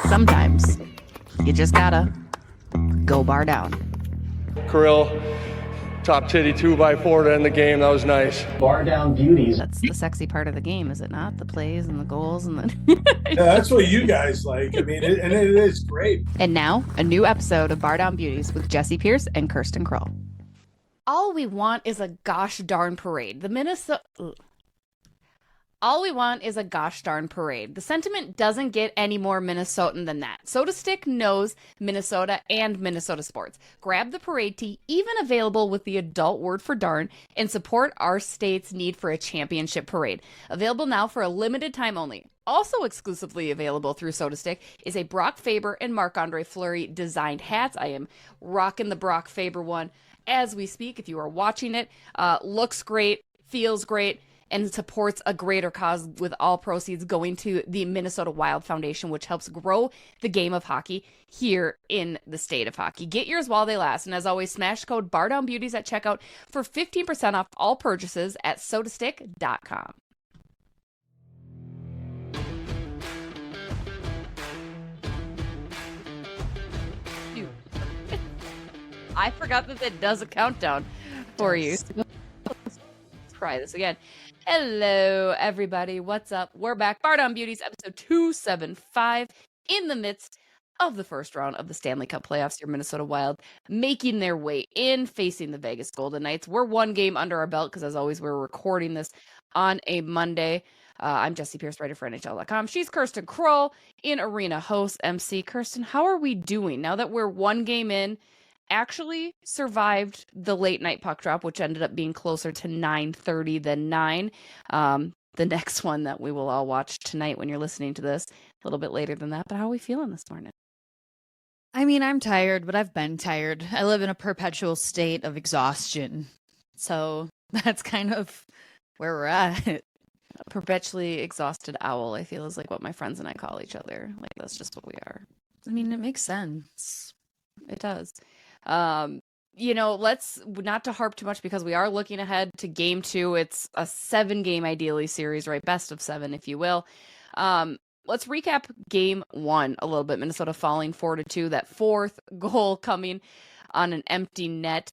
Sometimes you just gotta go Bardown. Kirill, top titty 2x4 to end the game. That was nice. Bardown Beauties. That's the sexy part of the game, is it not? The plays and the goals and the... Yeah, that's what you guys like. I mean, it is great. And now, a new episode of Bardown Beauties with Jesse Pierce and Kirsten Kroll. All we want is a gosh darn parade. All we want is a gosh darn parade. The sentiment doesn't get any more Minnesotan than that. SotaStick knows Minnesota and Minnesota sports. Grab the parade tee, even available with the adult word for darn, and support our state's need for a championship parade. Available now for a limited time only. Also exclusively available through SotaStick is a Brock Faber and Marc-Andre Fleury designed hats. I am rocking the Brock Faber one as we speak. If you are watching it, looks great, feels great, and supports a greater cause, with all proceeds going to the Minnesota Wild Foundation, which helps grow the game of hockey here in the state of hockey. Get yours while they last. And as always, smash code Bardown Beauties at checkout for 15% off all purchases at sotastick.com. I forgot that it does a countdown for you. Let's try this again. Hello, everybody. What's up? We're back. Bardown Beauties, episode 275, in the midst of the first round of the Stanley Cup playoffs. Your Minnesota Wild making their way in, facing the Vegas Golden Knights. We're one game under our belt because, as always, we're recording this on a Monday. I'm Jesse Pierce, writer for NHL.com. She's Kirsten Kroll, in arena host, MC. Kirsten, how are we doing now that we're one game in? Actually survived the late night puck drop, which ended up being closer to 9:30 than 9. The next one that we will all watch tonight when you're listening to this, a little bit later than that. But how are we feeling this morning? I mean, I'm tired, but I've been tired. I live in a perpetual state of exhaustion. So that's kind of where we're at. A perpetually exhausted owl, I feel, is like what my friends and I call each other. Like, that's just what we are. I mean, it makes sense. It does. Let's not to harp too much because we are looking ahead to game 2. It's a 7-game ideally series, right? Best of 7, if you will. Let's recap game 1 a little bit. Minnesota falling 4-2. That fourth goal coming on an empty net.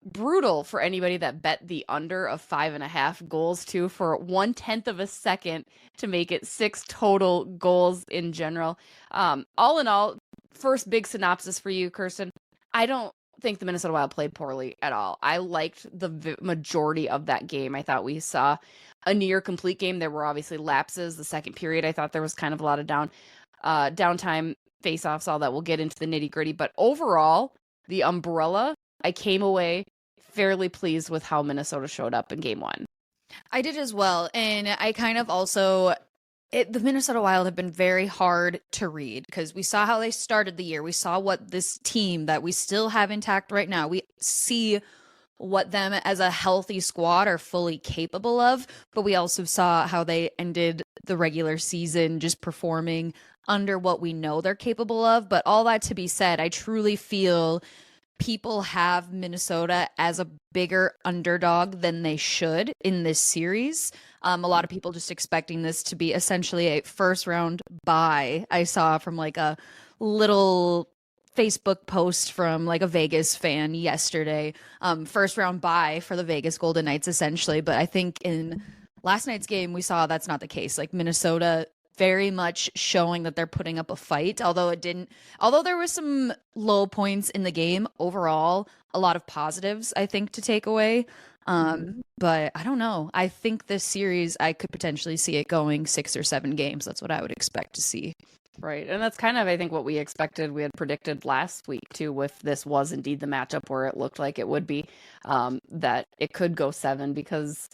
Brutal for anybody that bet the under of 5.5 goals too, for 1/10 of a second to make it 6 total goals in general. All in all, first big synopsis for you, Kirsten. I don't think the Minnesota Wild played poorly at all. I liked the majority of that game. I thought we saw a near complete game. There were obviously lapses. The second period, I thought there was kind of a lot of downtime, face-offs, all that. We'll get into the nitty-gritty. But overall, the umbrella, I came away fairly pleased with how Minnesota showed up in game 1. I did as well. And I kind of also... the Minnesota Wild have been very hard to read because we saw how they started the year. We saw what this team that we still have intact right now, we see what them as a healthy squad are fully capable of, but we also saw how they ended the regular season just performing under what we know they're capable of. But all that to be said, I truly feel people have Minnesota as a bigger underdog than they should in this series. A lot of people just expecting this to be essentially a first round bye. I saw from like a little Facebook post from like a Vegas fan yesterday. First round bye for the Vegas Golden Knights essentially. But I think in last night's game, we saw that's not the case. Like Minnesota very much showing that they're putting up a fight, although there was some low points in the game. Overall, a lot of positives, I think, to take away. But I don't know. I think this series, I could potentially see it going 6 or 7 games. That's what I would expect to see. Right. And that's kind of, I think, what we expected. We had predicted last week, too, if this was indeed the matchup where it looked like it would be, that it could go 7 because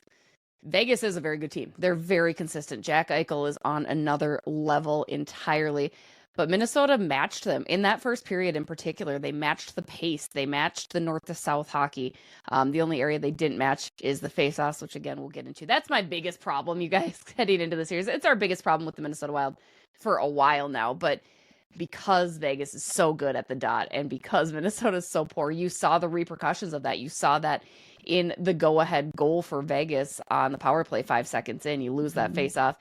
Vegas is a very good team. They're very consistent. Jack Eichel is on another level entirely. But Minnesota matched them in that first period in particular. They matched the pace. They matched the north to south hockey. The only area they didn't match is the faceoffs, which again we'll get into. That's my biggest problem, you guys, heading into the series. It's our biggest problem with the Minnesota Wild for a while now. But because Vegas is so good at the dot and because Minnesota is so poor, you saw the repercussions of that. You saw that in the go-ahead goal for Vegas on the power play 5 seconds in. You lose that faceoff.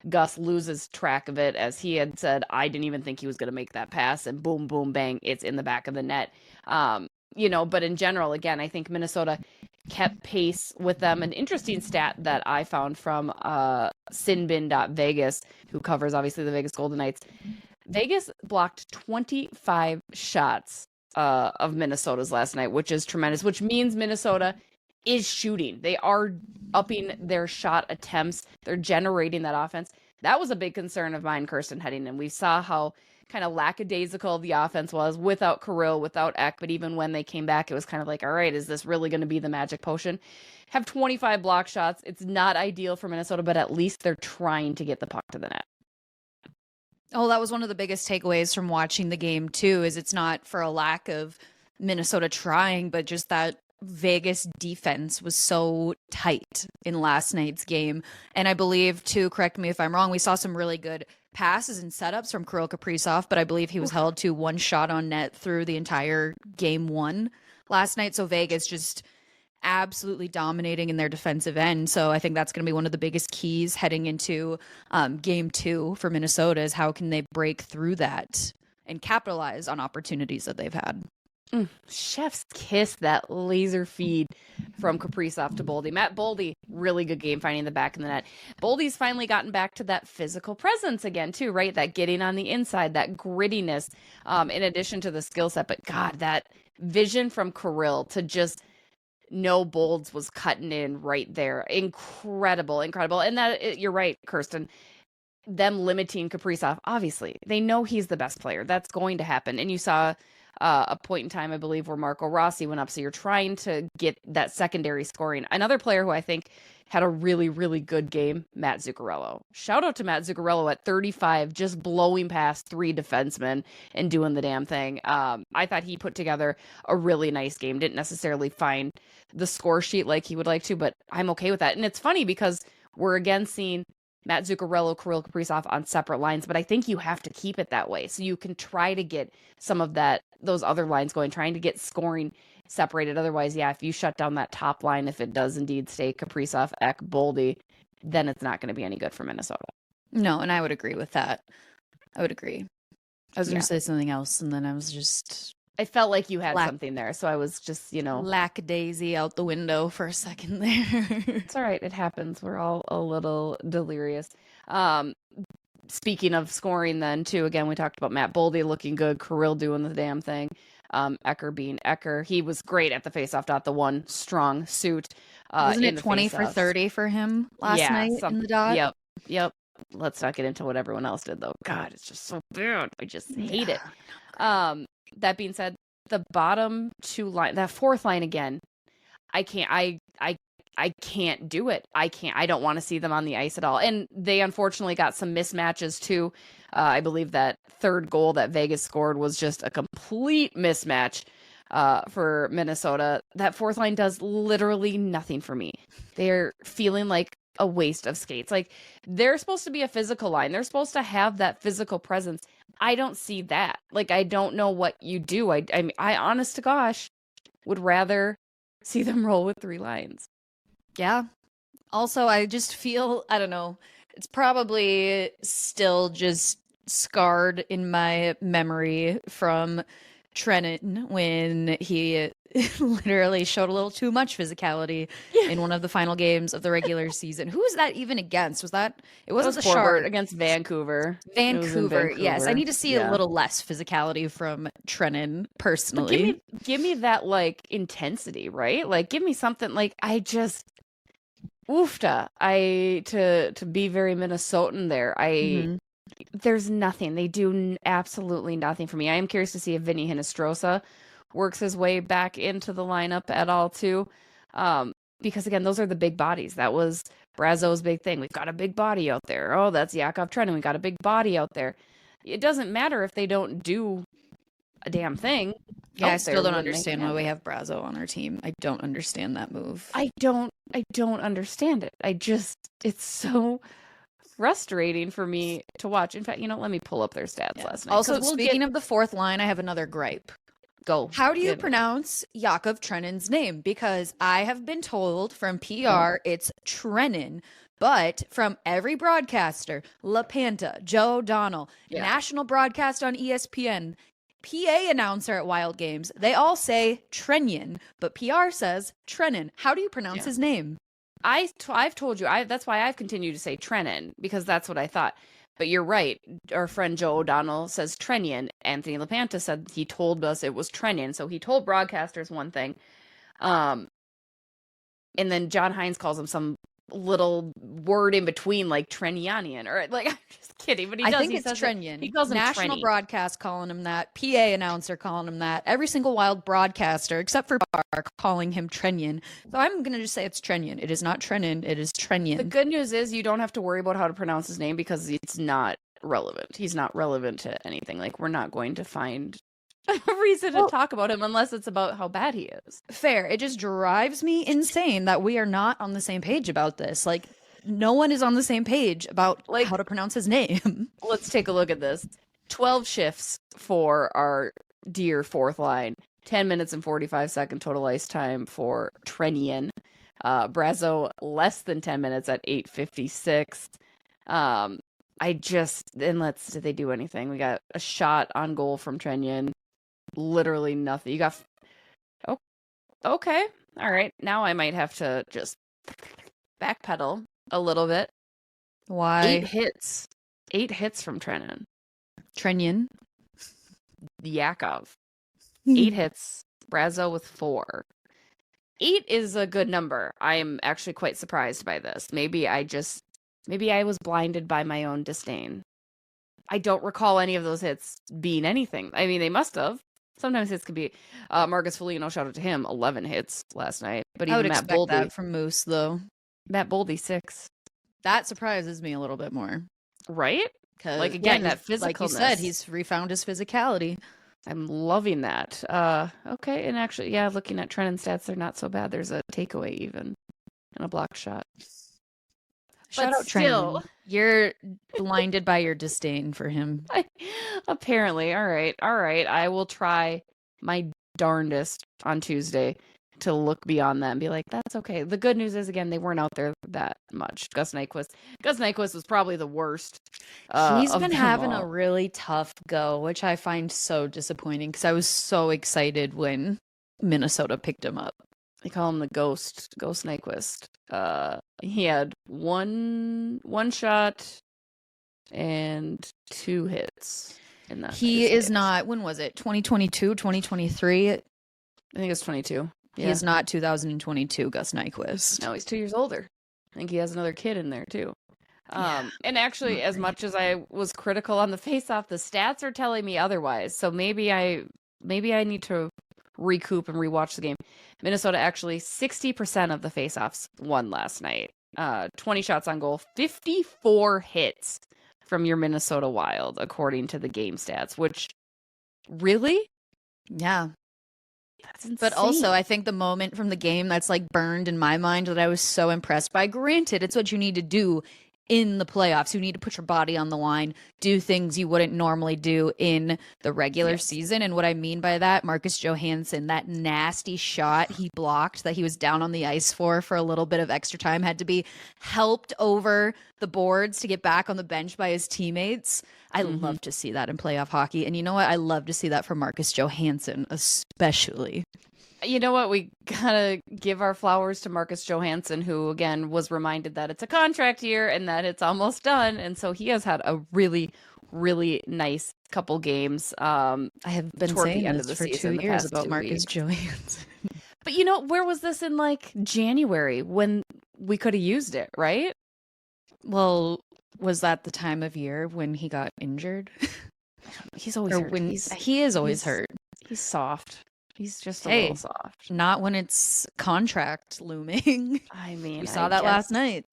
Gus loses track of it, as he had said, I didn't even think he was going to make that pass, and boom, boom, bang, it's in the back of the net. But in general, again, I think Minnesota kept pace with them. An interesting stat that I found from Sinbin.Vegas, who covers obviously the Vegas Golden Knights. Vegas blocked 25 shots of Minnesota's last night, which is tremendous, which means Minnesota is shooting. They are upping their shot attempts. They're generating that offense. That was a big concern of mine, Kirsten, heading in. We saw how kind of lackadaisical the offense was without Kirill, without Ek, but even when they came back, it was kind of like, all right, is this really going to be the magic potion? Have 25 block shots. It's not ideal for Minnesota, but at least they're trying to get the puck to the net. Oh, that was one of the biggest takeaways from watching the game, too, is it's not for a lack of Minnesota trying, but just that Vegas defense was so tight in last night's game. And I believe, too, correct me if I'm wrong, we saw some really good passes and setups from Kirill Kaprizov, but I believe he was held to one shot on net through the entire game one last night. So Vegas just absolutely dominating in their defensive end. So I think that's going to be one of the biggest keys heading into game two for Minnesota, is how can they break through that and capitalize on opportunities that they've had. Chef's kiss, that laser feed from Kaprizov to Boldy. Matt Boldy, really good game finding the back of the net. Boldy's finally gotten back to that physical presence again, too, right? That getting on the inside, that grittiness, in addition to the skill set. But God, that vision from Kirill to just know Bolds was cutting in right there. Incredible. And that, you're right, Kirsten. Them limiting Kaprizov, obviously, they know he's the best player. That's going to happen. And you saw a point in time, I believe, where Marco Rossi went up. So you're trying to get that secondary scoring. Another player who I think had a really, really good game, Matt Zuccarello. Shout out to Matt Zuccarello at 35, just blowing past 3 defensemen and doing the damn thing. I thought he put together a really nice game. Didn't necessarily find the score sheet like he would like to, but I'm okay with that. And it's funny because we're again seeing Matt Zuccarello, Kirill Kaprizov on separate lines, but I think you have to keep it that way so you can try to get some of those other lines going, trying to get scoring separated. Otherwise, yeah, if you shut down that top line, if it does indeed stay Kaprizov, Ek, Boldy, then it's not going to be any good for Minnesota. No, and I would agree with that. I would agree. I was going to say something else, and then I felt like you had something there, so I was just, lackadaisy out the window for a second there. It's all right. It happens. We're all a little delirious. Speaking of scoring then, too, again, we talked about Matt Boldy looking good, Kirill doing the damn thing, Ecker being Ecker. He was great at the faceoff dot, the one strong suit. Wasn't it 20 for 30 for him last night in the dot? Yep. Let's not get into what everyone else did, though. God, it's just so bad. I just hate it. That being said, the bottom 2 line, that 4th line again, I can't do it. I don't want to see them on the ice at all. And they unfortunately got some mismatches too. I believe that 3rd goal that Vegas scored was just a complete mismatch for Minnesota. That 4th line does literally nothing for me. They're feeling like a waste of skates. Like, they're supposed to be a physical line. They're supposed to have that physical presence. I don't see that. Like, I don't know what you do. I mean, honest to gosh, would rather see them roll with 3 lines. Yeah. Also, I just feel, I don't know, it's probably still just scarred in my memory from Trennan when he literally showed a little too much physicality in one of the final games of the regular season. Who was that even against? It wasn't the Sharks. Against Vancouver. Vancouver, yes. I need to see a little less physicality from Trennan personally. Give me that, like, intensity, right? Like, give me something, like, I just oofta. To be very Minnesotan there. There's nothing. They do absolutely nothing for me. I am curious to see if Vinny Hinostroza works his way back into the lineup at all too. Because again, those are the big bodies. That was Brazo's big thing. We've got a big body out there. Oh, that's Yakov Trenin. We got a big body out there. It doesn't matter if they don't do a damn thing. Yeah, I still don't understand why we have Brazo on our team. I don't understand that move. I don't understand it. It's so frustrating for me to watch. In fact, let me pull up their stats last night. Also, speaking of the 4th line, I have another gripe. Go. How do you pronounce Yakov Trenin's name? Because I have been told from PR it's Trenin, But from every broadcaster, LaPanta, Joe O'Donnell, national broadcast on ESPN, PA announcer at Wild Games, they all say Trenyan, but PR says Trennan. How do you pronounce his name? I've told you, that's why I've continued to say Trennan, because that's what I thought. But you're right. Our friend Joe O'Donnell says Trenyan. Anthony LaPanta said he told us it was Trenyan. So he told broadcasters one thing. And then John Hines calls him some little word in between, like Trenyanian, or like, I'm just kidding, but I think it's Trenyan. He calls him national Trenny. Broadcast calling him that, PA announcer calling him that, every single Wild broadcaster except for Bar calling him Trenyan. So I'm gonna just say it's Trenyan. It is not Trennan. It is Trenyan. The good news is you don't have to worry about how to pronounce his name because it's not relevant. He's not relevant to anything. Like, we're not going to find a reason to talk about him unless it's about how bad he is. Fair. It just drives me insane that we are not on the same page about this. Like, no one is on the same page about how to pronounce his name. Let's take a look at this. 12 shifts for our dear fourth line. 10 minutes and 45-second total ice time for Trenyan. Brazo less than 10 minutes at 8:56. Did they do anything? We got a shot on goal from Trenyan. Literally nothing. You got, okay. All right. Now I might have to just backpedal a little bit. Why? 8 hits. 8 hits from Trennan. Yakov. 8 hits. Brazo with 4. 8 is a good number. I'm actually quite surprised by this. Maybe I was blinded by my own disdain. I don't recall any of those hits being anything. I mean, they must have. Sometimes hits could be. Marcus Foligno, shout out to him, 11 hits last night. But even I would Matt expect Boldy, that from Moose, though. Matt Boldy, 6. That surprises me a little bit more. Right? Like, again, that physicalness. Like you said, he's refound his physicality. I'm loving that. Okay, and actually, yeah, looking at Trennan's stats, they're not so bad. There's a takeaway even and a block shot. Shout out Trennan. You're blinded by your disdain for him. Apparently. All right. I will try my darndest on Tuesday to look beyond that and be like, that's okay. The good news is, again, they weren't out there that much. Gus Nyquist was probably the worst. He's been having a really tough go, which I find so disappointing because I was so excited when Minnesota picked him up. They call him the Ghost Nyquist. He had one shot and 2 hits in that. He is not, when was it? 2022, 2023? I think it's 22. Yeah. He is not 2022 Gus Nyquist. No, he's 2 years older. I think he has another kid in there too. And actually, as much as I was critical on the face-off, the stats are telling me otherwise. So maybe I need to recoup and rewatch the game. Minnesota actually 60% of the face-offs won last night. 20 shots on goal, 54 hits from your Minnesota Wild, according to the game stats, which really? Yeah. That's insane. But also, I think the moment from the game that's like burned in my mind that I was so impressed by, granted, it's what you need to do in the playoffs. You need to put your body on the line, do things you wouldn't normally do in the regular season. And what I mean by that, Marcus Johansson, that nasty shot he blocked that he was down on the ice for a little bit of extra time, had to be helped over the boards to get back on the bench by his teammates. I love to see that in playoff hockey. And you know what? I love to see that from Marcus Johansson, especially. You know what? We gotta give our flowers to Marcus Johansson, who, again, was reminded that it's a contract year and that it's almost done. And so he has had a really, really nice couple games. I have been saying this for 2 years about Marcus Johansson. But you know, where was this in like January when we could have used it, right? Well, was that the time of year when he got injured? He's always hurt. He is always hurt. He's soft. He's just a little soft. Not when it's contract looming. I mean, we saw that last night.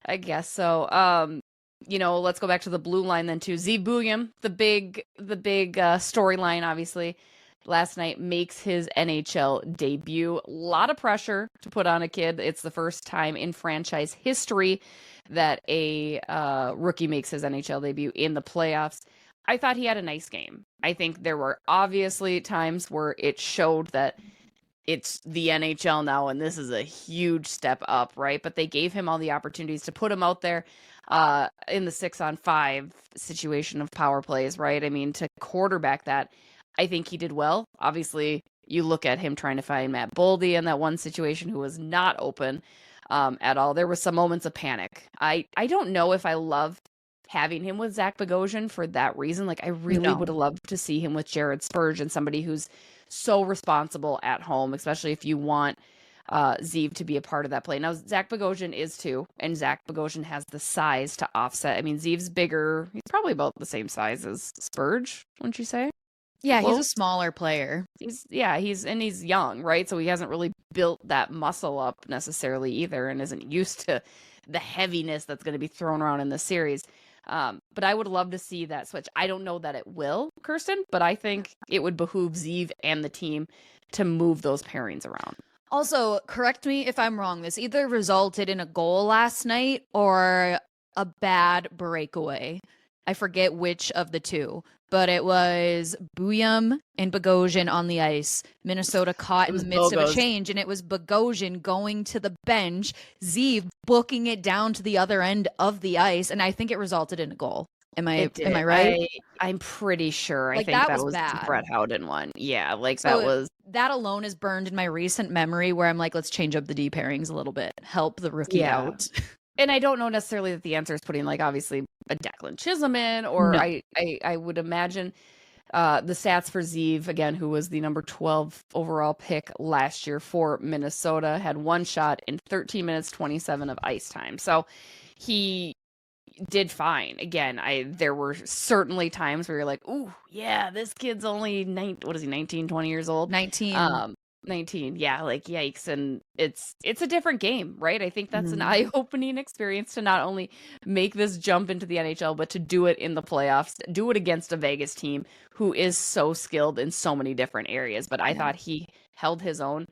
I guess so. You know, let's go back to the blue line then too. Zeev Buium, the big storyline, obviously, last night makes his NHL debut. A lot of pressure to put on a kid. It's the first time in franchise history that a rookie makes his NHL debut in the playoffs. I thought he had a nice game. I think there were obviously times where it showed that it's the NHL now, and this is a huge step up, right? But they gave him all the opportunities to put him out there in the 6-on-5 situation of power plays, right? I mean, to quarterback that, I think he did well. Obviously, you look at him trying to find Matt Boldy in that one situation who was not open at all. There was some moments of panic. I don't know if I love having him with Zach Bogosian for that reason. Like, I really would have loved to see him with Jared Spurgeon, somebody who's so responsible at home, especially if you want Zeev to be a part of that play. Now, Zach Bogosian is too, and Zach Bogosian has the size to offset. I mean, Zeev's bigger. He's probably about the same size as Spurge, wouldn't you say? Yeah, Close. he's a smaller player. He's young, right? So he hasn't really built that muscle up necessarily either, and isn't used to the heaviness that's going to be thrown around in the series. But I would love to see that switch. I don't know that it will, Kirsten, but I think it would behoove Zeev and the team to move those pairings around. Also, correct me if I'm wrong. This either resulted in a goal last night or a bad breakaway. I forget which of the two, but it was Buium and Bogosian on the ice. Minnesota caught in the midst of a change, and it was Bogosian going to the bench, Zeev booking it down to the other end of the ice, and I think it resulted in a goal. Am I right? I'm pretty sure. Like, I think that was bad. The Brett Howden one. Yeah, like so that alone is burned in my recent memory where I'm like, let's change up the D pairings a little bit. Help the rookie out. And I don't know necessarily that the answer is putting, like, obviously a Declan Chisholm in, or No. I would imagine the stats for Zeev, again, who was the number 12 overall pick last year for Minnesota, had one shot in 13 minutes, 27 of ice time. So he did fine. Again, there were certainly times where you're like, ooh, yeah, this kid's only 19, 20 years old? 19. Yeah, like, yikes. And it's a different game, right? I think that's an eye-opening experience to not only make this jump into the NHL, but to do it in the playoffs, do it against a Vegas team who is so skilled in so many different areas. But I thought he held his own.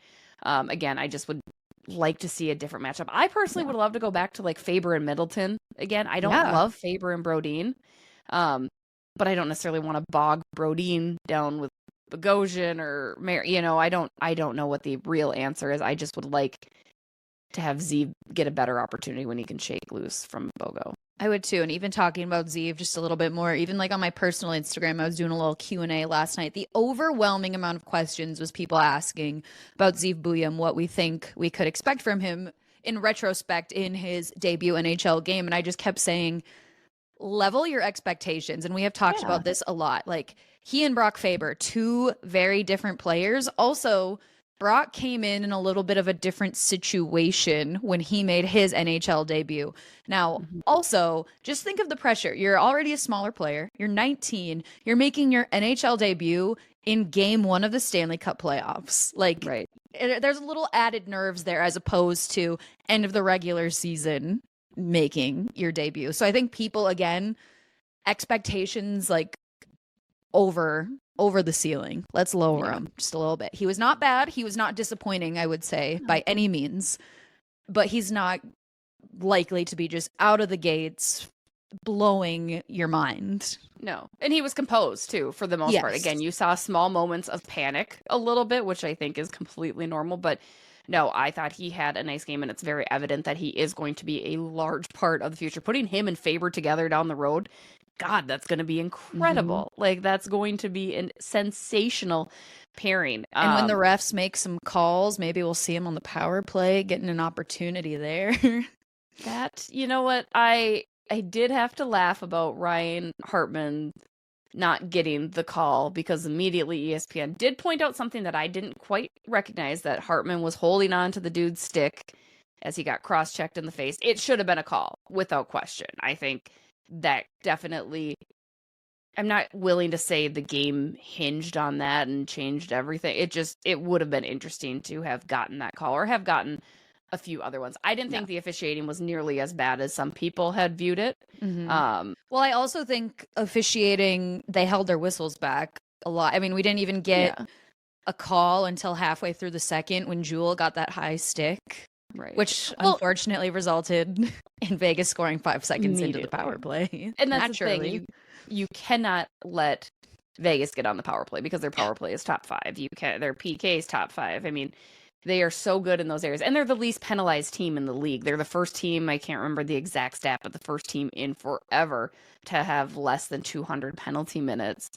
Again, I just would like to see a different matchup. I personally would love to go back to, like, Faber and Middleton again. I don't love Faber and Brodin, but I don't necessarily want to bog Brodin down with Bogosian or Mary. I don't know what the real answer is. I just would like to have Zeev get a better opportunity when he can shake loose from Bogo. I would too. And even talking about Zeev just a little bit more, even like on my personal Instagram, I was doing a little Q&A last night. The overwhelming amount of questions was people asking about Zeev Buium, what we think we could expect from him in retrospect in his debut NHL game. And I just kept saying, level your expectations. And we have talked about this a lot. Like, he and Brock Faber, two very different players. Also, Brock came in a little bit of a different situation when he made his NHL debut. Now, also, just think of the pressure. You're already a smaller player. You're 19. You're making your NHL debut in game 1 of the Stanley Cup playoffs. Like, there's a little added nerves there as opposed to end of the regular season making your debut. So I think people, again, expectations, like, over the ceiling. Let's lower him just a little bit. He was not bad. He was not disappointing, I would say, by any means. But he's not likely to be just out of the gates blowing your mind. No. And he was composed, too, for the most part. Again, you saw small moments of panic a little bit, which I think is completely normal. But no, I thought he had a nice game, and it's very evident that he is going to be a large part of the future. Putting him and Faber together down the road, God, that's going to be incredible. Like, that's going to be a sensational pairing. And when the refs make some calls, maybe we'll see him on the power play, getting an opportunity there. That, you know what, I did have to laugh about Ryan Hartman not getting the call, because immediately ESPN did point out something that I didn't quite recognize, that Hartman was holding on to the dude's stick as he got cross-checked in the face. It should have been a call, without question. I think that definitely, I'm not willing to say the game hinged on that and changed everything. It would have been interesting to have gotten that call, or have gotten a few other ones. I didn't think the officiating was nearly as bad as some people had viewed it. Well, I also think officiating, they held their whistles back a lot. I mean, we didn't even get a call until halfway through the second when Jewel got that high stick. Right. Which unfortunately resulted in Vegas scoring 5 seconds into the power play. And that's the thing. You cannot let Vegas get on the power play because their power play is top 5. Their PK is top 5. I mean, they are so good in those areas. And they're the least penalized team in the league. They're the first team, I can't remember the exact stat, but the first team in forever to have less than 200 penalty minutes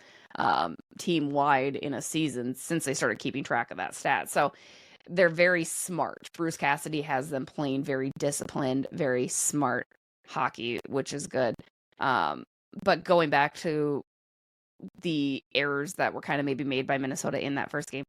team wide in a season since they started keeping track of that stat. So they're very smart. Bruce Cassidy has them playing very disciplined, very smart hockey, which is good. But going back to the errors that were kind of maybe made by Minnesota in that first game,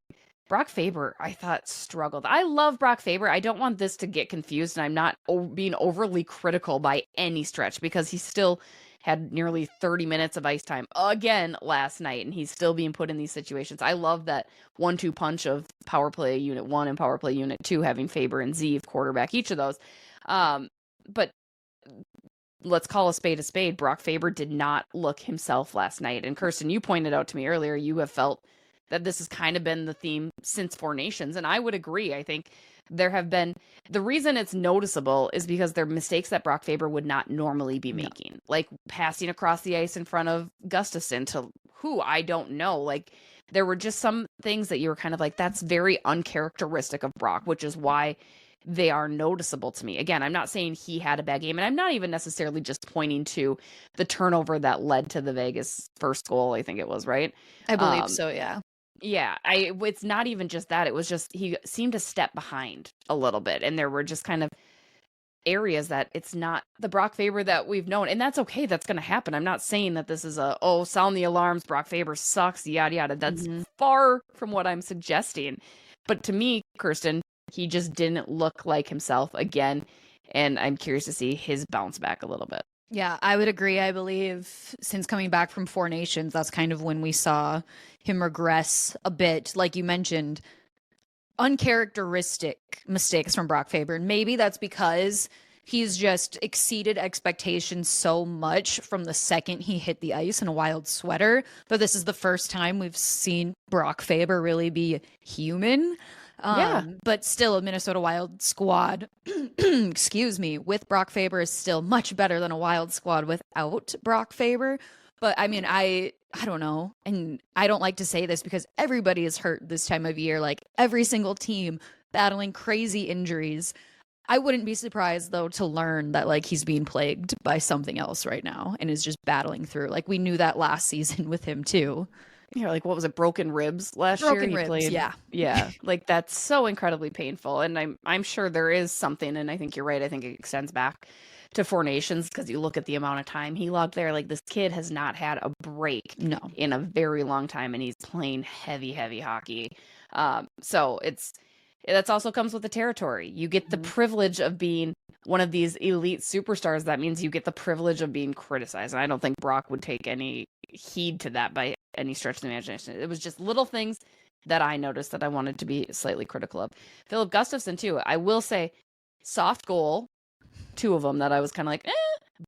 Brock Faber, I thought, struggled. I love Brock Faber. I don't want this to get confused, and I'm not being overly critical by any stretch because he still had nearly 30 minutes of ice time again last night, and he's still being put in these situations. I love that 1-2 punch of power play unit 1 and power play unit 2, having Faber and Zeev quarterback each of those. But let's call a spade a spade. Brock Faber did not look himself last night. And Kirsten, you pointed out to me earlier, you have felt that this has kind of been the theme since Four Nations. And I would agree. I think there have been, the reason it's noticeable is because they're mistakes that Brock Faber would not normally be making, like passing across the ice in front of Gustafsson to who I don't know. Like there were just some things that you were kind of like, that's very uncharacteristic of Brock, which is why they are noticeable to me. Again, I'm not saying he had a bad game, and I'm not even necessarily just pointing to the turnover that led to the Vegas first goal. I think it was, right? I believe so. Yeah. Yeah, it's not even just that. It was just he seemed to step behind a little bit, and there were just kind of areas that it's not the Brock Faber that we've known, and that's okay. That's going to happen. I'm not saying that this is sound the alarms, Brock Faber sucks, yada yada. That's far from what I'm suggesting. But to me, Kirsten, he just didn't look like himself again, and I'm curious to see his bounce back a little bit. Yeah, I would agree. I believe since coming back from Four Nations, that's kind of when we saw him regress a bit. Like you mentioned, uncharacteristic mistakes from Brock Faber. And maybe that's because he's just exceeded expectations so much from the second he hit the ice in a Wild sweater. But this is the first time we've seen Brock Faber really be human. But still, a Minnesota Wild squad, excuse me, with Brock Faber is still much better than a Wild squad without Brock Faber. But I mean, I don't know. And I don't like to say this because everybody is hurt this time of year, like every single team battling crazy injuries. I wouldn't be surprised, though, to learn that like he's being plagued by something else right now and is just battling through. Like we knew that last season with him, too. Yeah, like what was it, broken ribs last year? Broken ribs, yeah. Yeah, like that's so incredibly painful, and I'm sure there is something, and I think you're right. I think it extends back to Four Nations because you look at the amount of time he logged there. Like this kid has not had a break in a very long time, and he's playing heavy hockey. So that's also comes with the territory. You get the privilege of being one of these elite superstars. That means you get the privilege of being criticized, and I don't think Brock would take any heed to that by any stretch of the imagination. It was just little things that I noticed that I wanted to be slightly critical of. Philip Gustafsson too. I will say, soft goal, 2 of them that I was kind of like,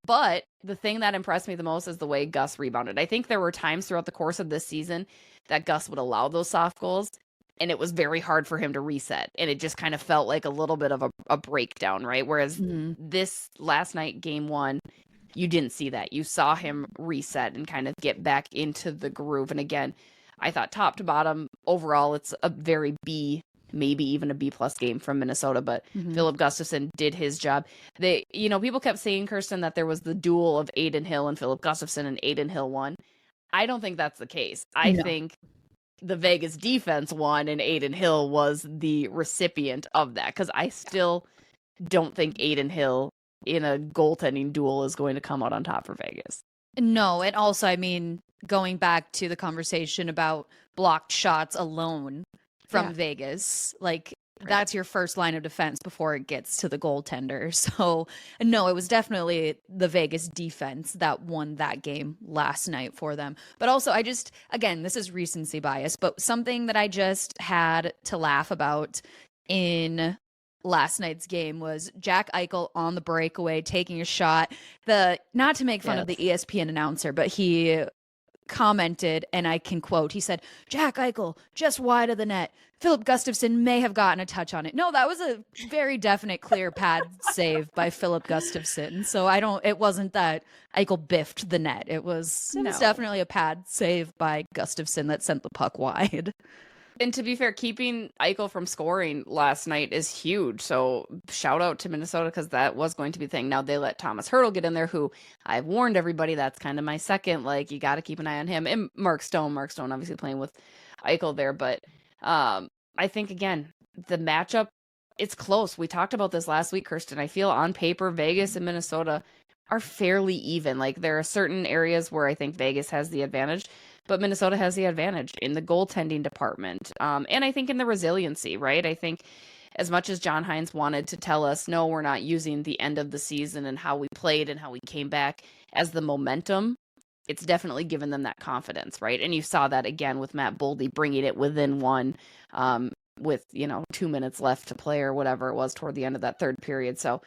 But the thing that impressed me the most is the way Gus rebounded. I think there were times throughout the course of this season that Gus would allow those soft goals, and it was very hard for him to reset. And it just kind of felt like a little bit of a breakdown, right? Whereas this last night, game 1, you didn't see that. You saw him reset and kind of get back into the groove. And again, I thought top to bottom, overall, it's a very B, maybe even a B+ game from Minnesota. But Philip Gustafsson did his job. People kept saying, Kirsten, that there was the duel of Adin Hill and Philip Gustafsson, and Adin Hill won. I don't think that's the case. I think the Vegas defense won, and Adin Hill was the recipient of that. Because I still don't think Adin Hill in a goaltending duel is going to come out on top for Vegas. No, and also, I mean, going back to the conversation about blocked shots alone from Vegas, like that's your first line of defense before it gets to the goaltender. So no, it was definitely the Vegas defense that won that game last night for them. But also again, this is recency bias, but something that I just had to laugh about in last night's game was Jack Eichel on the breakaway taking a shot. Not to make fun of the ESPN announcer, but he commented, and I can quote, he said, Jack Eichel, just wide of the net. Philip Gustafson may have gotten a touch on it. No, that was a very definite, clear pad save by Philip Gustafson. So it wasn't that Eichel biffed the net. It was definitely a pad save by Gustafson that sent the puck wide. And to be fair, keeping Eichel from scoring last night is huge. So shout out to Minnesota, because that was going to be the thing. Now they let Thomas Hertl get in there, who I've warned everybody that's kind of my second. Like, you got to keep an eye on him. And Mark Stone obviously playing with Eichel there. But I think, again, the matchup, it's close. We talked about this last week, Kirsten. I feel on paper, Vegas and Minnesota are fairly even. Like, there are certain areas where I think Vegas has the advantage, but Minnesota has the advantage in the goaltending department. And I think in the resiliency, right? I think as much as John Hines wanted to tell us, no, we're not using the end of the season and how we played and how we came back as the momentum, it's definitely given them that confidence, right? And you saw that again with Matt Boldy bringing it within one with, 2 minutes left to play or whatever it was toward the end of that third period. So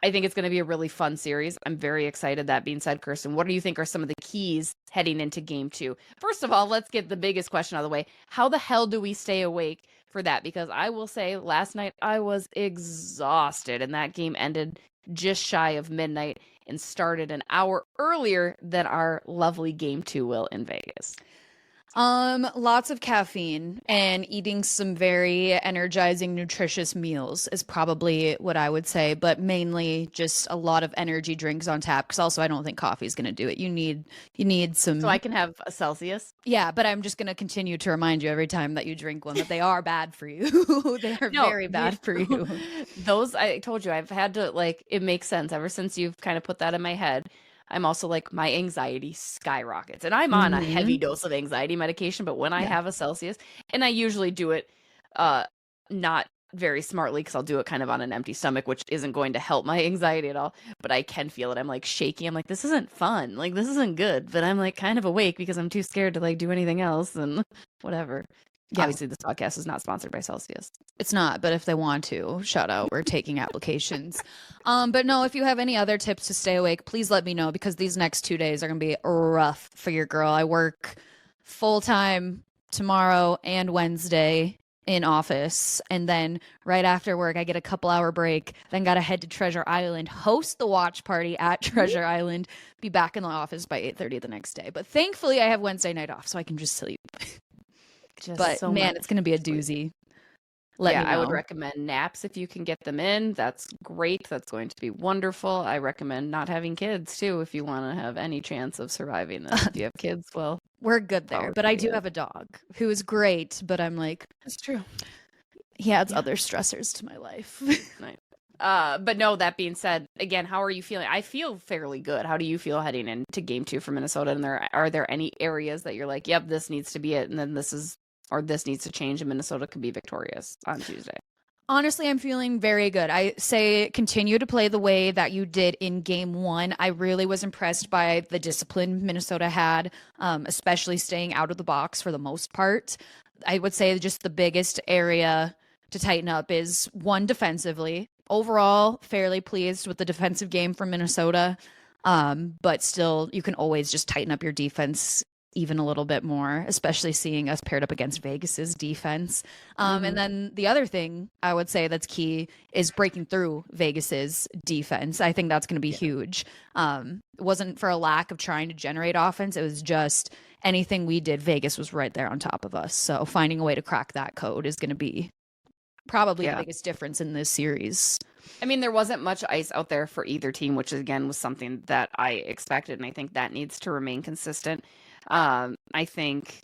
I think it's going to be a really fun series. I'm very excited. That being said, Kirsten, what do you think are some of the keys heading into game 2? First of all, let's get the biggest question out of the way. How the hell do we stay awake for that? Because I will say last night I was exhausted, and that game ended just shy of midnight and started an hour earlier than our lovely game 2 will in Vegas. Lots of caffeine and eating some very energizing, nutritious meals is probably what I would say, but mainly just a lot of energy drinks on tap, because also I don't think coffee is going to do it. You need some. So I can have a Celsius? Yeah, but I'm just going to continue to remind you every time that you drink one that they are bad for you. They are very bad for you. Those, I told you, I've had to, like, it makes sense ever since you've kind of put that in my head. I'm also like, my anxiety skyrockets, and I'm on a heavy dose of anxiety medication, but when I have a Celsius, and I usually do it not very smartly, because I'll do it kind of on an empty stomach, which isn't going to help my anxiety at all, but I can feel it. I'm like shaky. I'm like, this isn't fun. Like, this isn't good, but I'm like kind of awake because I'm too scared to like do anything else and whatever. Yeah. Obviously, this podcast is not sponsored by Celsius. It's not, but if they want to, shout out, we're taking applications. But no, if you have any other tips to stay awake, please let me know, because these next 2 days are going to be rough for your girl. I work full-time tomorrow and Wednesday in office, and then right after work I get a couple-hour break, then gotta head to Treasure Island, host the watch party at Treasure Island, be back in the office by 8:30 the next day. But thankfully I have Wednesday night off, so I can just sleep. But so man, it's going to be a doozy. I would recommend naps if you can get them in. That's great. That's going to be wonderful. I recommend not having kids too if you want to have any chance of surviving this. If you have kids, well, we're good there. But I do have a dog who is great, but I'm like, it's true. He adds other stressors to my life. Nice. But no, that being said, again, how are you feeling? I feel fairly good. How do you feel heading into game 2 for Minnesota? And are there any areas that you're like, yep, this needs to be it, and then this needs to change, and Minnesota could be victorious on Tuesday? Honestly, I'm feeling very good. I say continue to play the way that you did in game 1. I really was impressed by the discipline Minnesota had, especially staying out of the box for the most part. I would say just the biggest area to tighten up is one, defensively. Overall, fairly pleased with the defensive game from Minnesota, but still, you can always just tighten up your defense even a little bit more, especially seeing us paired up against Vegas's defense. And then the other thing I would say that's key is breaking through Vegas's defense. I think that's going to be huge. It wasn't for a lack of trying to generate offense. It was just anything we did, Vegas was right there on top of us. So finding a way to crack that code is going to be probably the biggest difference in this series. I mean, there wasn't much ice out there for either team, which again was something that I expected, and I think that needs to remain consistent. I think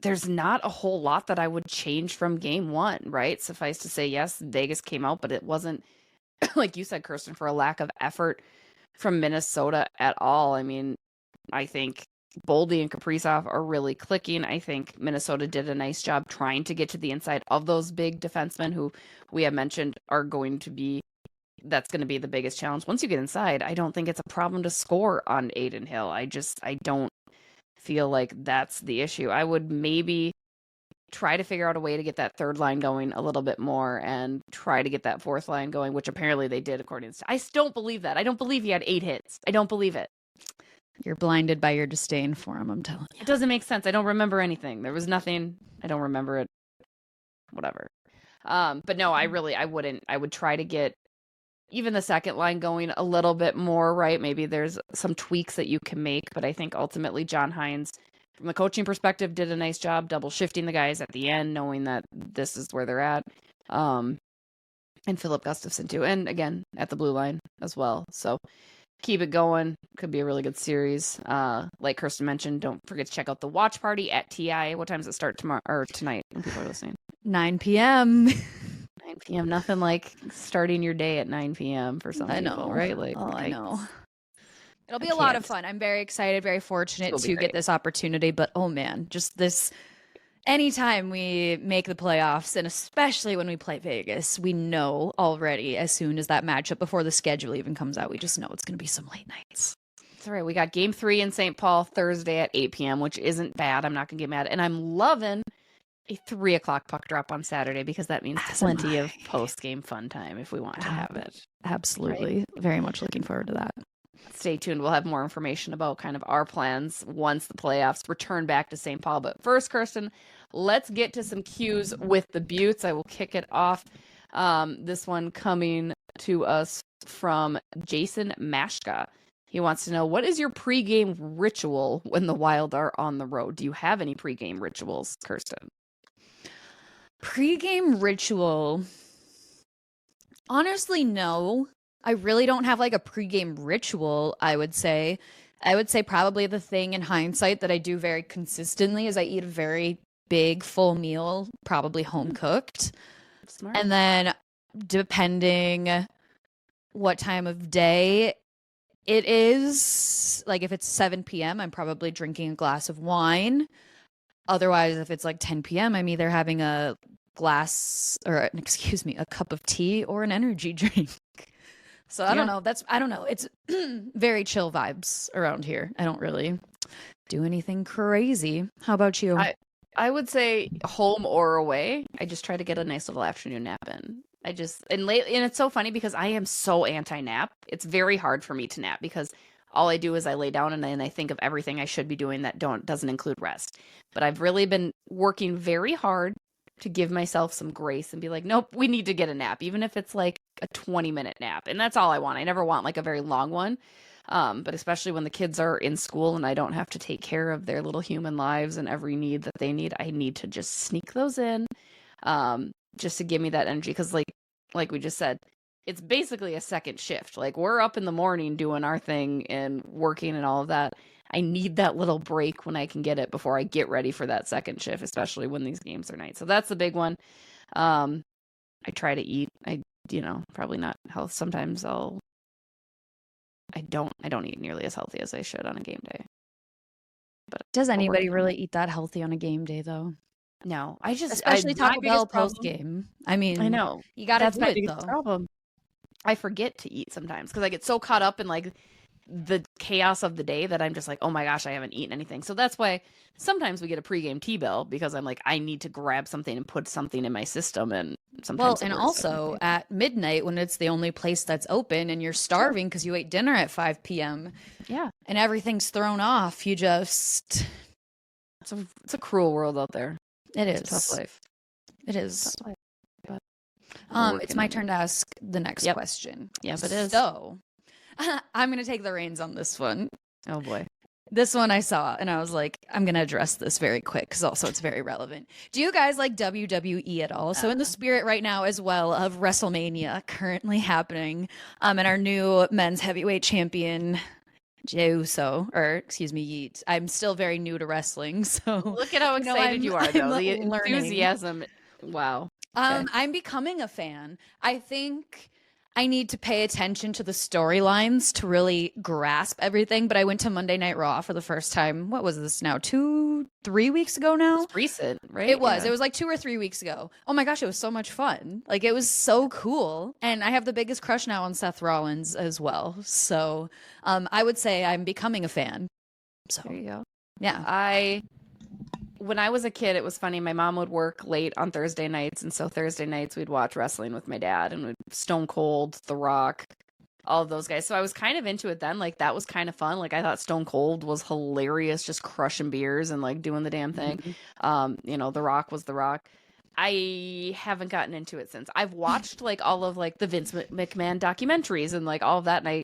there's not a whole lot that I would change from game 1, right? Suffice to say, yes, Vegas came out, but it wasn't, like you said, Kirsten, for a lack of effort from Minnesota at all. I mean, I think Boldy and Kaprizov are really clicking. I think Minnesota did a nice job trying to get to the inside of those big defensemen who we have mentioned are going to be, that's going to be the biggest challenge. Once you get inside, I don't think it's a problem to score on Adin Hill. I don't feel like that's the issue. I would maybe try to figure out a way to get that third line going a little bit more and try to get that fourth line going, which apparently they did according to... I don't believe that. I don't believe he had 8 hits. I don't believe it. You're blinded by your disdain for him, I'm telling you. It doesn't make sense. I don't remember anything. There was nothing. I don't remember it. Whatever. But no, I wouldn't. I would try to get even the second line going a little bit more, right? Maybe there's some tweaks that you can make, but I think ultimately John Hines, from the coaching perspective, did a nice job double shifting the guys at the end, knowing that this is where they're at. And Philip Gustafson too. And again, at the blue line as well. So keep it going. Could be a really good series. Like Kirsten mentioned, don't forget to check out the watch party at TI. What time does it start tomorrow or tonight when people are listening? 9 p.m. 9 p.m. Nothing like starting your day at 9 p.m. for some people, right? Like, I know. It'll be a lot of fun. I'm very excited, very fortunate to get this opportunity. But oh man, just this. Anytime we make the playoffs, and especially when we play Vegas, we know already as soon as that matchup before the schedule even comes out, we just know it's going to be some late nights. That's all right. We got Game 3 in St. Paul Thursday at 8 p.m., which isn't bad. I'm not going to get mad. And I'm loving a 3 o'clock puck drop on Saturday because that means plenty of post-game fun time if we want to have it. Absolutely. Right? Very much looking forward to that. Stay tuned. We'll have more information about kind of our plans once the playoffs return back to St. Paul. But first, Kirsten, let's get to some cues with the Beauts. I will kick it off. This one coming to us from Jason Mashka. He wants to know, what is your pregame ritual when the Wild are on the road? Do you have any pregame rituals, Kirsten? Pregame ritual? Honestly, no. I really don't have like a pregame ritual, I would say. I would say probably the thing in hindsight that I do very consistently is I eat a very big full meal, probably home cooked. Smart. And then depending what time of day it is, like if it's 7 p.m., I'm probably drinking a glass of wine. Otherwise, if it's like 10 p.m., I'm either having a cup of tea or an energy drink. So I don't know. I don't know. It's very chill vibes around here. I don't really do anything crazy. How about you? I would say home or away. I just try to get a nice little afternoon nap in. And it's so funny because I am so anti-nap. It's very hard for me to nap because all I do is I lay down and then I think of everything I should be doing that doesn't include rest. But I've really been working very hard to give myself some grace and be like, nope, we need to get a nap, even if it's like a 20-minute nap. And that's all I want. I never want like a very long one. But especially when the kids are in school and I don't have to take care of their little human lives and every need that they need, I need to just sneak those in, just to give me that energy. Because like we just said, it's basically a second shift. Like we're up in the morning doing our thing and working and all of that. I need that little break when I can get it before I get ready for that second shift, especially when these games are night. So that's the big one. I try to eat. Probably not health. Sometimes I don't eat nearly as healthy as I should on a game day. But does anybody really eat that healthy on a game day though? No, especially Taco Bell post game. I mean, I know you got to do it though. Problem. I forget to eat sometimes because I get so caught up in like the chaos of the day that I'm just like, oh my gosh, I haven't eaten anything. So that's why sometimes we get a pregame T-bill because I'm like, I need to grab something and put something in my system. And sometimes and also at midnight when it's the only place that's open and you're starving because you ate dinner at 5 p.m. Yeah, and everything's thrown off. You just it's a cruel world out there. It is a tough life. It is. Life, but it's my turn to ask the next question. Yes, it is. So I'm going to take the reins on this one. Oh boy. This one I saw and I was like, I'm going to address this very quick because also it's very relevant. Do you guys like WWE at all? So in the spirit right now as well of WrestleMania currently happening, and our new men's heavyweight champion, Jey Uso, Yeet. I'm still very new to wrestling, so look at how excited you are, though. The enthusiasm. Wow. Okay. I'm becoming a fan. I think I need to pay attention to the storylines to really grasp everything. But I went to Monday Night Raw for the first time. What was this now? 2-3 weeks ago now? It's recent, right? It was. Yeah. It was like 2 or 3 weeks ago. Oh my gosh, it was so much fun. Like it was so cool. And I have the biggest crush now on Seth Rollins as well. So I would say I'm becoming a fan. So there you go. Yeah. When I was a kid, it was funny. My mom would work late on Thursday nights, and so Thursday nights we'd watch wrestling with my dad, and Stone Cold, The Rock, all of those guys. So I was kind of into it then. Like that was kind of fun. Like I thought Stone Cold was hilarious, just crushing beers and like doing the damn thing. You know, The Rock was The Rock. I haven't gotten into it since. I've watched like all of like the Vince McMahon documentaries and like all of that, and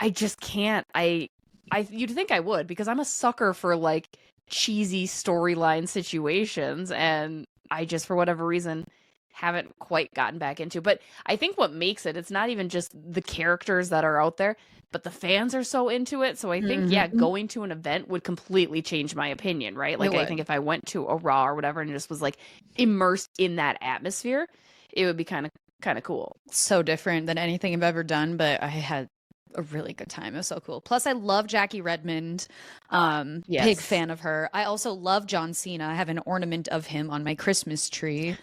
I just can't. You'd think I would, because I'm a sucker for like cheesy storyline situations, and I just, for whatever reason, haven't quite gotten back into. But I think what makes it's not even just the characters that are out there, but the fans are so into it. So I think, yeah, going to an event would completely change my opinion, right? Like, I think if I went to a Raw or whatever and just was like immersed in that atmosphere, it would be kind of cool. So different than anything I've ever done, but I had a really good time. It was so cool. Plus, I love Jackie Redmond. Big fan of her. I also love John Cena. I have an ornament of him on my Christmas tree.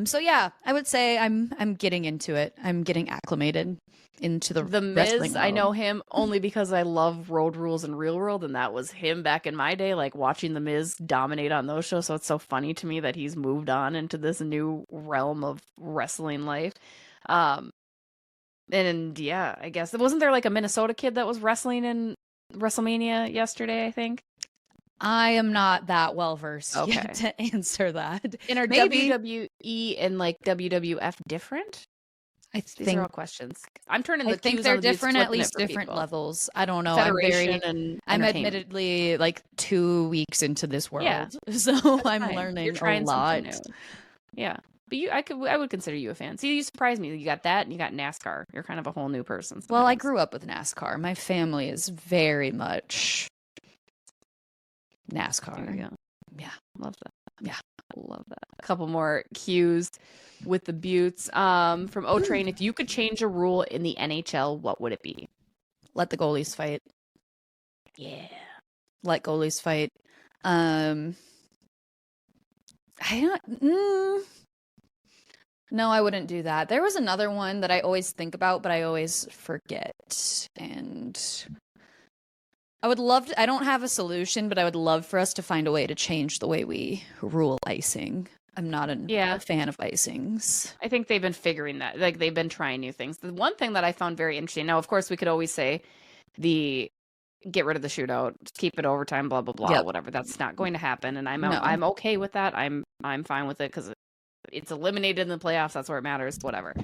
So yeah, I would say I'm getting into it. I'm getting acclimated into the Miz. I know him only because I love Road Rules and Real World, and that was him back in my day, like watching the Miz dominate on those shows. So it's so funny to me that he's moved on into this new realm of wrestling life. And yeah, I guess wasn't there like a Minnesota kid that was wrestling in WrestleMania yesterday, I think? I am not that well versed yet to answer that. And are WWE and like WWF different? These are all questions. I'm turning the think they're different, at least different levels. I don't know. I'm admittedly like 2 weeks into this world, so I'm learning a lot. Yeah, but I would consider you a fan. See, you surprised me. You got that, and you got NASCAR. You're kind of a whole new person. Well, I grew up with NASCAR. My family is very much NASCAR. Yeah, love that. Yeah, love that. A couple more cues with the Buttes. From O-Train, if you could change a rule in the NHL, what would it be? Let the goalies fight. Yeah. Let goalies fight. No, I wouldn't do that. There was another one that I always think about, but I always forget. And I would love to, I don't have a solution, but I would love for us to find a way to change the way we rule icing. I'm not a fan of icings. I think they've been figuring that. Like, they've been trying new things. The one thing that I found very interesting, now, of course, we could always say get rid of the shootout, keep it overtime, blah, blah, blah, whatever. That's not going to happen. And I'm okay with that. I'm fine with it because it's eliminated in the playoffs. That's where it matters, whatever.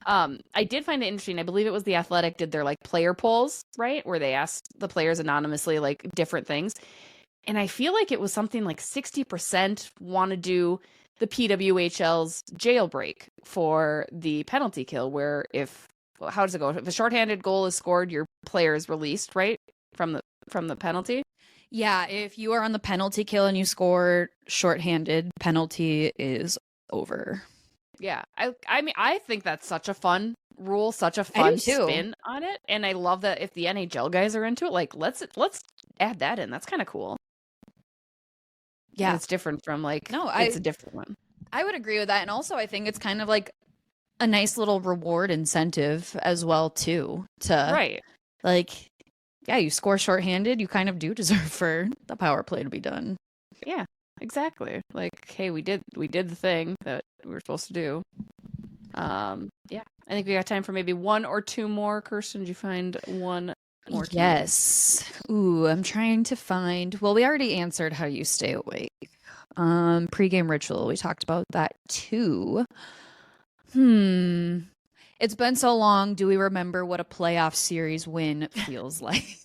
I did find it interesting. I believe it was The Athletic did their like player polls, right? Where they asked the players anonymously like different things. And I feel like it was something like 60% want to do the PWHL's jailbreak for the penalty kill, where how does it go? If a shorthanded goal is scored, your player is released, right? From the penalty? Yeah, if you are on the penalty kill and you score shorthanded, penalty is over. Yeah. I mean, I think that's such a fun rule, such a fun spin on it. And I love that if the NHL guys are into it, like let's add that in. That's kind of cool. Yeah. And it's different from like it's a different one. I would agree with that. And also I think it's kind of like a nice little reward incentive as well too. Like, yeah, you score shorthanded, you kind of do deserve for the power play to be done. Yeah. Exactly. Like, hey, we did the thing that we were supposed to do. Yeah. I think we got time for maybe one or two more. Kirsten, did you find one more? Yes. Ooh, I'm trying to find. Well, we already answered how you stay awake. Pre-game ritual. We talked about that too. It's been so long. Do we remember what a playoff series win feels like?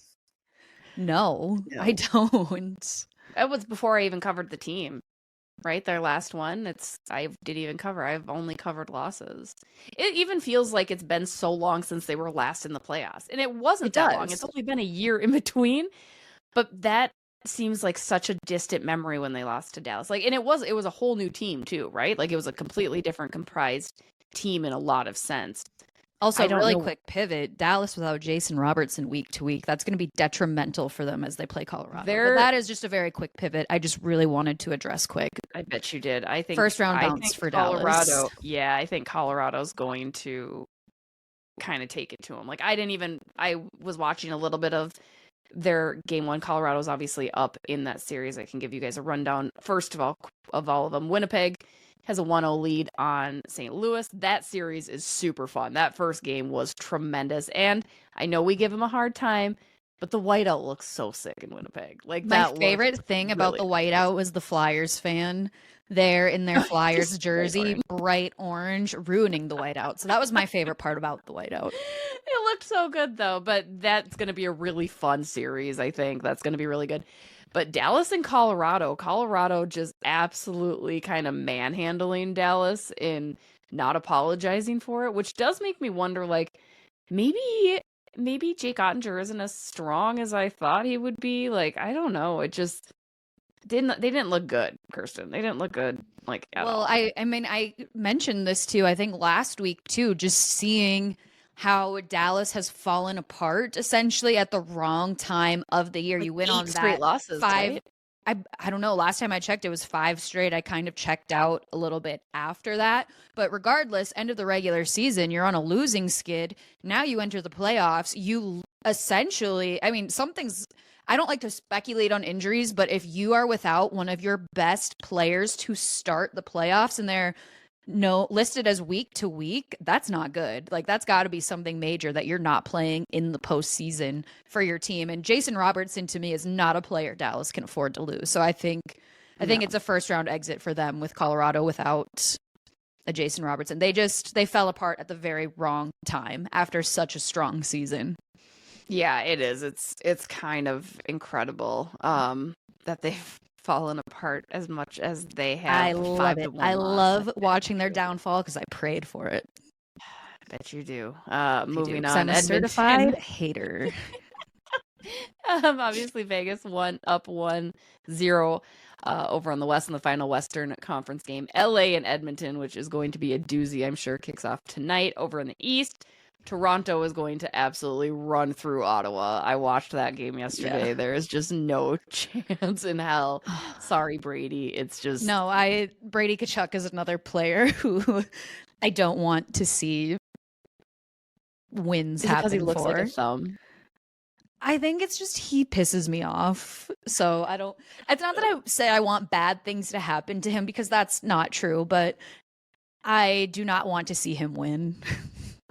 No, I don't. It was before I even covered the team, right? Their last one. I didn't even cover. I've only covered losses. It even feels like it's been so long since they were last in the playoffs. And it wasn't that long. It's only been a year in between. But that seems like such a distant memory when they lost to Dallas. Like, and it was a whole new team too, right? Like it was a completely different comprised team in a lot of sense. Also, really quick pivot. Dallas without Jason Robertson week to week. That's going to be detrimental for them as they play Colorado. But that is just a very quick pivot. I just really wanted to address quick. I bet you did. I think first round bounce for Dallas. Yeah, I think Colorado's going to kind of take it to them. Like I was watching a little bit of their game one. Colorado's obviously up in that series. I can give you guys a rundown. First of all of them, Winnipeg has a 1-0 lead on St. Louis. That series is super fun. That first game was tremendous. And I know we give them a hard time, but the whiteout looks so sick in Winnipeg. Like, My that favorite thing about the whiteout was the Flyers fan there in their Flyers jersey, bright orange, ruining the whiteout. So that was my favorite part about the whiteout. It looked so good, though. But that's going to be a really fun series, I think. That's going to be really good. But Dallas and Colorado just absolutely kind of manhandling Dallas and not apologizing for it, which does make me wonder, like, maybe Jake Ottinger isn't as strong as I thought he would be. Like, I don't know. It just they didn't look good, Kirsten. They didn't look good, like, at all. I mean, I mentioned this too, I think last week too, just seeing how Dallas has fallen apart essentially at the wrong time of the year. You went on straight losses, right? I don't know. Last time I checked, it was 5 straight. I kind of checked out a little bit after that. But regardless, end of the regular season, you're on a losing skid. Now you enter the playoffs. You essentially, I mean, I don't like to speculate on injuries, but if you are without one of your best players to start the playoffs and they're listed as week to week, that's not good. Like, that's got to be something major that you're not playing in the postseason for your team. And Jason Robertson, to me, is not a player Dallas can afford to lose. So I think it's a first round exit for them with Colorado without a Jason Robertson. They fell apart at the very wrong time after such a strong season. Yeah, it is. It's kind of incredible that they've fallen apart as much as they have. I love it. I love watching their downfall because I prayed for it. I bet you do. Moving on, I'm a certified hater. Obviously, Vegas up 1-0 over on the West in the final Western Conference game. LA and Edmonton, which is going to be a doozy, I'm sure, kicks off tonight. Over in the East, Toronto is going to absolutely run through Ottawa. I watched that game yesterday. Yeah. There is just no chance in hell. Sorry, Brady. It's just Brady Tkachuk is another player who I don't want to see wins happen because he looks like a thumb. I think it's just he pisses me off. So it's not that I say I want bad things to happen to him, because that's not true, but I do not want to see him win.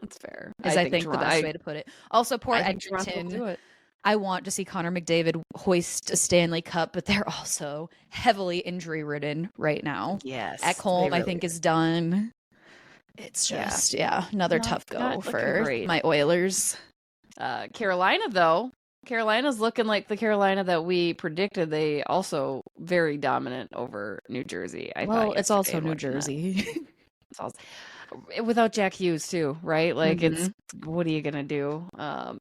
That's fair. I think the best way to put it. Also, poor Edmonton. I want to see Connor McDavid hoist a Stanley Cup, but they're also heavily injury-ridden right now. Yes. Ekholm, really, I think, is done. It's just, another tough go for my Oilers. Carolina, though. Carolina's looking like the Carolina that we predicted. They also very dominant over New Jersey. It's also New Jersey. It's also without Jack Hughes too, right? Like, it's what are you gonna do? And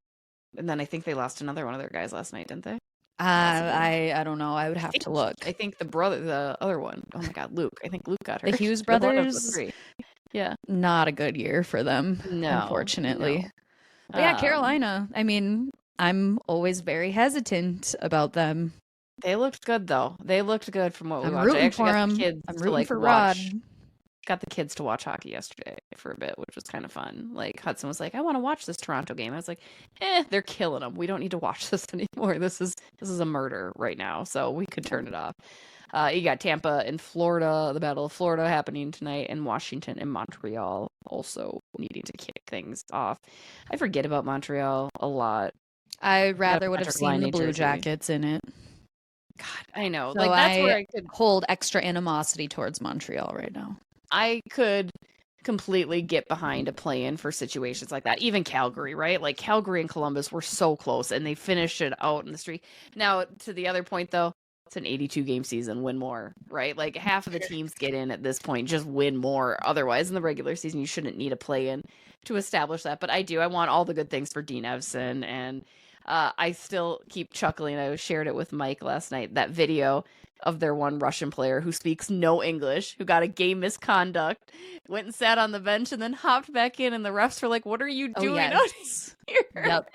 then I think they lost another one of their guys last night, didn't they? I don't know. I would have to look. I think the other one. Oh my God, Luke. I think Luke got hurt. The Hughes brothers. Yeah, not a good year for them. No, unfortunately. No. But yeah, Carolina. I mean, I'm always very hesitant about them. They looked good though. They looked good from what we watched. I'm rooting for them. I'm rooting for Rod. Got the kids to watch hockey yesterday for a bit, which was kind of fun. Like, Hudson was like, I want to watch this Toronto game. I was like, they're killing them. We don't need to watch this anymore. This is a murder right now, so we could turn it off. You got Tampa and Florida, the Battle of Florida happening tonight, and Washington and Montreal also needing to kick things off. I forget about Montreal a lot. I rather would have seen the Blue Jackets in it. God, I know. So like, that's where I could hold extra animosity towards Montreal right now. I could completely get behind a play-in for situations like that. Even Calgary, right? Like, Calgary and Columbus were so close, and they finished it out in the streak. Now, to the other point, though, it's an 82-game season. Win more, right? Like, half of the teams get in at this point. Just win more. Otherwise, in the regular season, you shouldn't need a play-in to establish that. But I want all the good things for Dean Evson, and I still keep chuckling. I shared it with Mike last night, that video of their one Russian player who speaks no English, who got a game misconduct, went and sat on the bench, and then hopped back in, and the refs were like, what are you doing out here? Yep.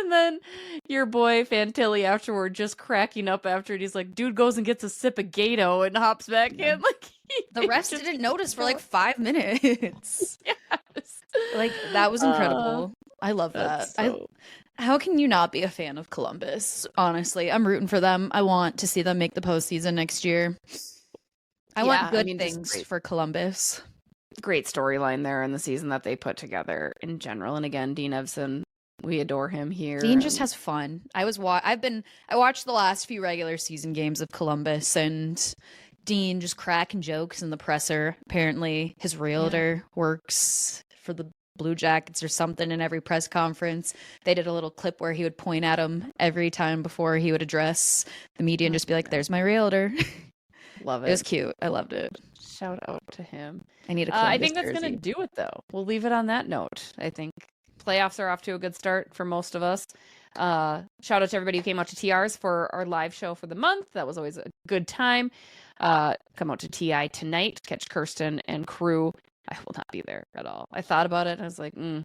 And then your boy Fantilli afterward just cracking up after it. He's like, dude goes and gets a sip of Gato and hops back in. Like, the refs didn't notice for like 5 minutes. Yes. Like, that was incredible. I love that. That's so... How can you not be a fan of Columbus? Honestly, I'm rooting for them. I want to see them make the postseason next year. I want good things for Columbus. Great storyline there in the season that they put together in general. And again, Dean Evson, we adore him here. Dean just has fun. I watched the last few regular season games of Columbus, and Dean just cracking jokes in the presser. Apparently, his realtor works for the Blue Jackets or something in every press conference. They did a little clip where he would point at him every time before he would address the media and just be like, "There's my realtor." Love it. It was cute. I loved it. Shout out to him. I need a Columbus I think that's jersey. going to do it, though. We'll leave it on that note. I think playoffs are off to a good start for most of us. Shout out to everybody who came out to TR's for our live show for the month. That was always a good time. Come out to TI tonight. Catch Kirsten and crew. I will not be there at all. I thought about it. And I was like, no.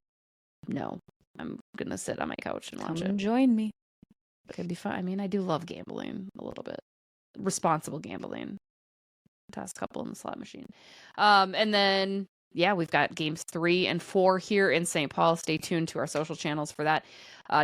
I'm going to sit on my couch and watch it. Come join me. It could be fun. I mean, I do love gambling a little bit. Responsible gambling. Toss a couple in the slot machine. And then, we've got games 3 and 4 here in St. Paul. Stay tuned to our social channels for that.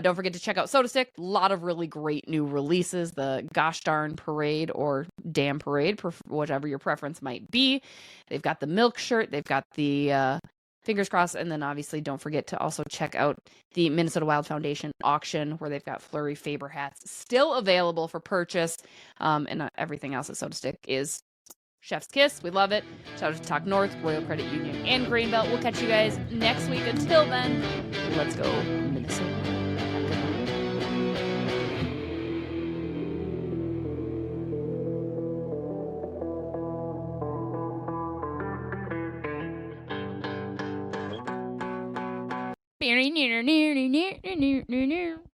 Don't forget to check out SotaStick. A lot of really great new releases. The Gosh Darn Parade or Damn Parade, whatever your preference might be. They've got the Milk shirt. They've got the Fingers Crossed. And then obviously don't forget to also check out the Minnesota Wild Foundation auction where they've got Fleury Faber hats still available for purchase. And everything else at SotaStick is Chef's Kiss. We love it. Shout out to Talk North, Royal Credit Union, and Greenbelt. We'll catch you guys next week. Until then, let's go Minnesota. Have a good one.